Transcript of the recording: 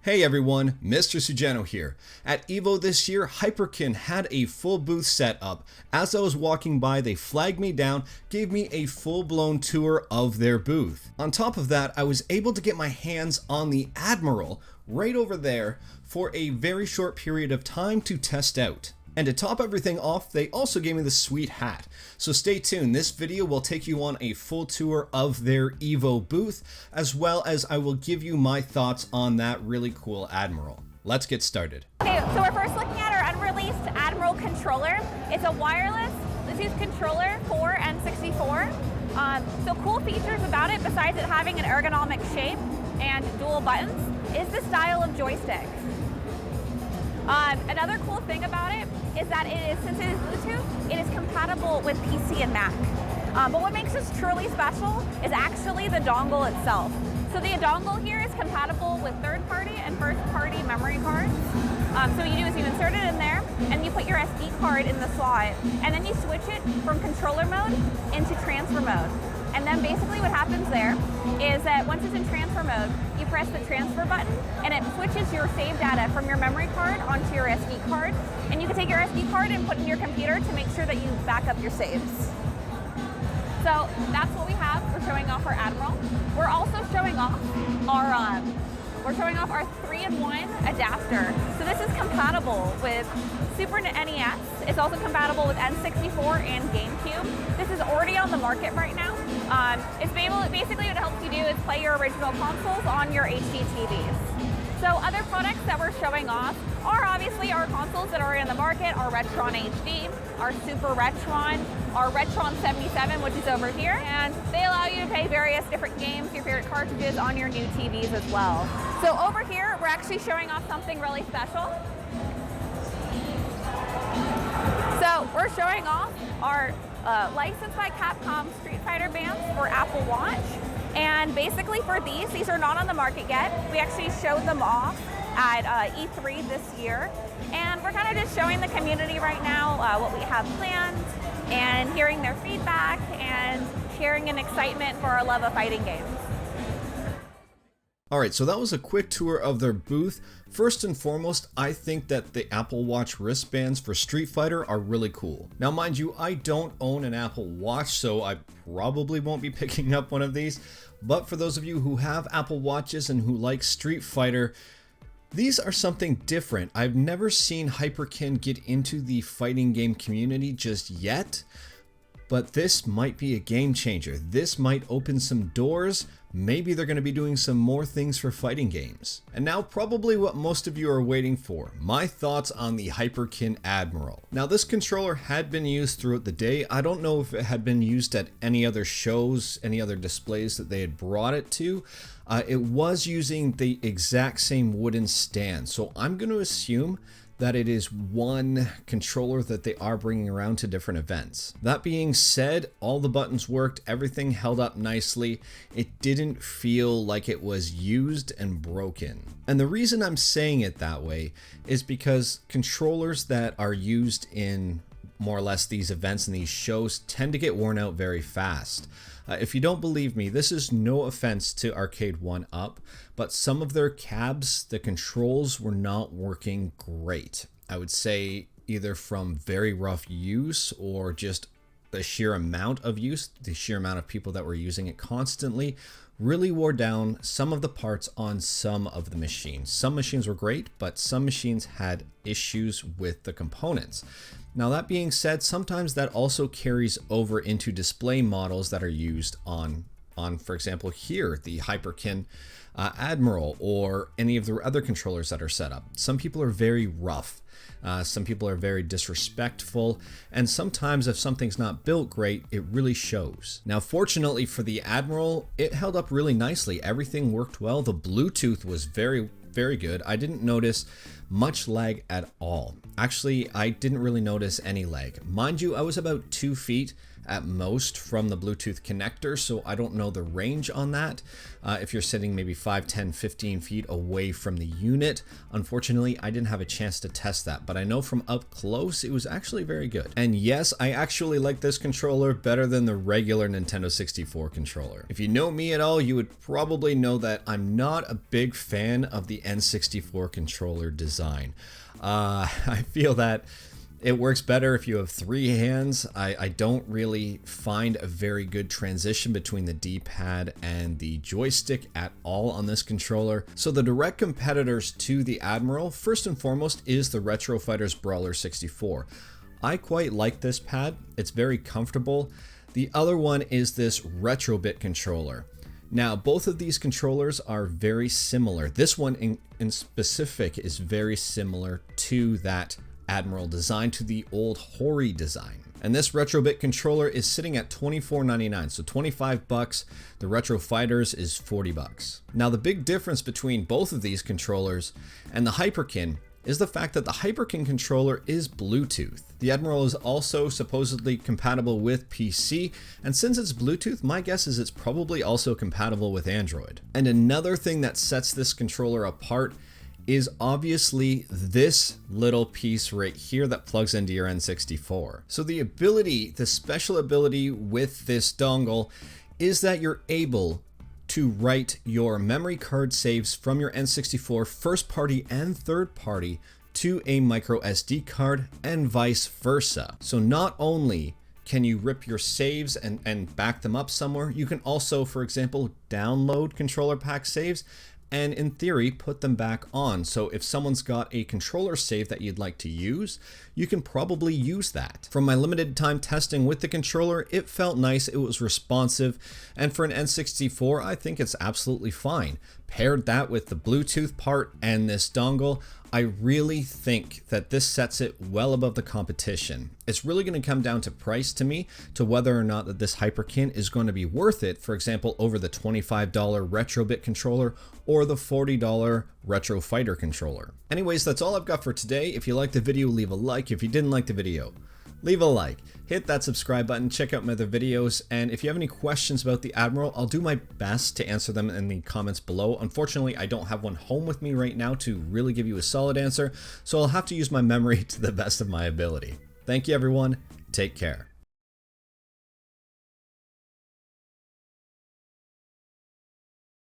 Hey everyone, Mr. Sujano here. At EVO this year, Hyperkin had a full booth set up. As I was walking by, they flagged me down, gave me a full-blown tour of their booth. On top of that, I was able to get my hands on the ADMIRAL right over there for a very short period of time to test out. And to top everything off, they also gave me the sweet hat. So stay tuned, this video will take you on a full tour of their EVO booth, as well as I will give you my thoughts on that really cool ADMIRAL. Let's get started. Okay, so we're first looking at our unreleased ADMIRAL controller. It's a wireless Bluetooth controller for N64. So cool features about it, besides it having an ergonomic shape and dual buttons, is the style of joystick. Another cool thing about it is that since it is Bluetooth, it is compatible with PC and Mac. But what makes this truly special is actually the dongle itself. So the dongle here is compatible with third-party and first-party memory cards. So what you do is you insert it in there, and you put your SD card in the slot, and then you switch it from controller mode into transfer mode. And then basically what happens there is that once it's in transfer mode, you press the transfer button and it switches your save data from your memory card onto your SD card. And you can take your SD card and put it in your computer to make sure that you back up your saves. So that's what we have for showing off our ADMIRAL. We're also showing off our 3-in-1 adapter. So this is compatible with Super NES. It's also compatible with N64 and GameCube. This is already on the market right now. Basically what it helps you do is play your original consoles on your HD TVs. So other products that we're showing off are obviously our consoles that are in the market, our Retron HD, our Super Retron, our Retron 77, which is over here, and they allow you to play various different games, your favorite cartridges on your new TVs as well. So over here, we're actually showing off something really special. So we're showing off our licensed by Capcom Street Fighter bands for Apple Watch. And basically for these are not on the market yet. We actually showed them off at E3 this year. And we're kind of just showing the community right now what we have planned and hearing their feedback and sharing an excitement for our love of fighting games. Alright, so that was a quick tour of their booth. First and foremost, I think that the Apple Watch wristbands for Street Fighter are really cool. Now mind you, I don't own an Apple Watch, so I probably won't be picking up one of these. But for those of you who have Apple Watches and who like Street Fighter, these are something different. I've never seen Hyperkin get into the fighting game community just yet. But this might be a game changer. This might open some doors. Maybe they're going to be doing some more things for fighting games. And now probably what most of you are waiting for, my thoughts on the Hyperkin ADMIRAL. Now this controller had been used throughout the day. I don't know if it had been used at any other shows, any other displays that they had brought it to. It was using the exact same wooden stand. So I'm going to assume that it is one controller that they are bringing around to different events. That being said, all the buttons worked, everything held up nicely. It didn't feel like it was used and broken. And the reason I'm saying it that way is because controllers that are used in more or less these events and these shows tend to get worn out very fast. If you don't believe me, this is no offense to Arcade 1-Up, but some of their cabs, the controls were not working great. I would say either from very rough use or just the sheer amount of use, the sheer amount of people that were using it constantly really wore down some of the parts on some of the machines. Some machines were great, but some machines had issues with the components. Now that being said, sometimes that also carries over into display models that are used on for example here, the Hyperkin ADMIRAL or any of the other controllers that are set up. Some people are very rough. Some people are very disrespectful, and sometimes if something's not built great, it really shows. Now fortunately for the ADMIRAL, it held up really nicely. Everything worked well. The Bluetooth was very good. I didn't notice much lag at all. Actually, I didn't really notice any lag. Mind you, I was about 2 feet at most from the Bluetooth connector, so I don't know the range on that. If you're sitting maybe 5, 10, 15 feet away from the unit, unfortunately, I didn't have a chance to test that, but I know from up close, it was actually very good. And yes, I actually like this controller better than the regular Nintendo 64 controller. If you know me at all, you would probably know that I'm not a big fan of the N64 controller design. I feel that it works better if you have 3 hands. I don't really find a very good transition between the D-pad and the joystick at all on this controller. So the direct competitors to the Admiral, first and foremost, is the Retro Fighters Brawler 64. I quite like this pad. It's very comfortable. The other one is this Retrobit controller. Now, both of these controllers are very similar. This one in specific is very similar to that Admiral design, to the old Hori design. And this Retrobit controller is sitting at $24.99, so 25 bucks. The Retro Fighters is 40 bucks. Now, the big difference between both of these controllers and the Hyperkin is the fact that the Hyperkin controller is Bluetooth. The Admiral is also supposedly compatible with PC, and since it's Bluetooth, my guess is it's probably also compatible with Android. And another thing that sets this controller apart is obviously this little piece right here that plugs into your N64. So the special ability with this dongle is that you're able to write your memory card saves from your N64 first party and third party to a micro SD card and vice versa. So not only can you rip your saves and back them up somewhere, you can also, for example, download controller pack saves and in theory put them back on. So if someone's got a controller save that you'd like to use, you can probably use that. From my limited time testing with the controller, it felt nice, it was responsive, and for an N64, I think it's absolutely fine. Paired that with the Bluetooth part and this dongle, I really think that this sets it well above the competition. It's really going to come down to price to me, to whether or not that this Hyperkin is going to be worth it, for example, over the $25 Retrobit controller or the $40 Retro Fighter controller. Anyways, that's all I've got for today. If you liked the video, leave a like. If you didn't like the video, leave a like. Hit that subscribe button, check out my other videos, and if you have any questions about the Admiral, I'll do my best to answer them in the comments below. Unfortunately, I don't have one home with me right now to really give you a solid answer, so I'll have to use my memory to the best of my ability. Thank you, everyone. Take care.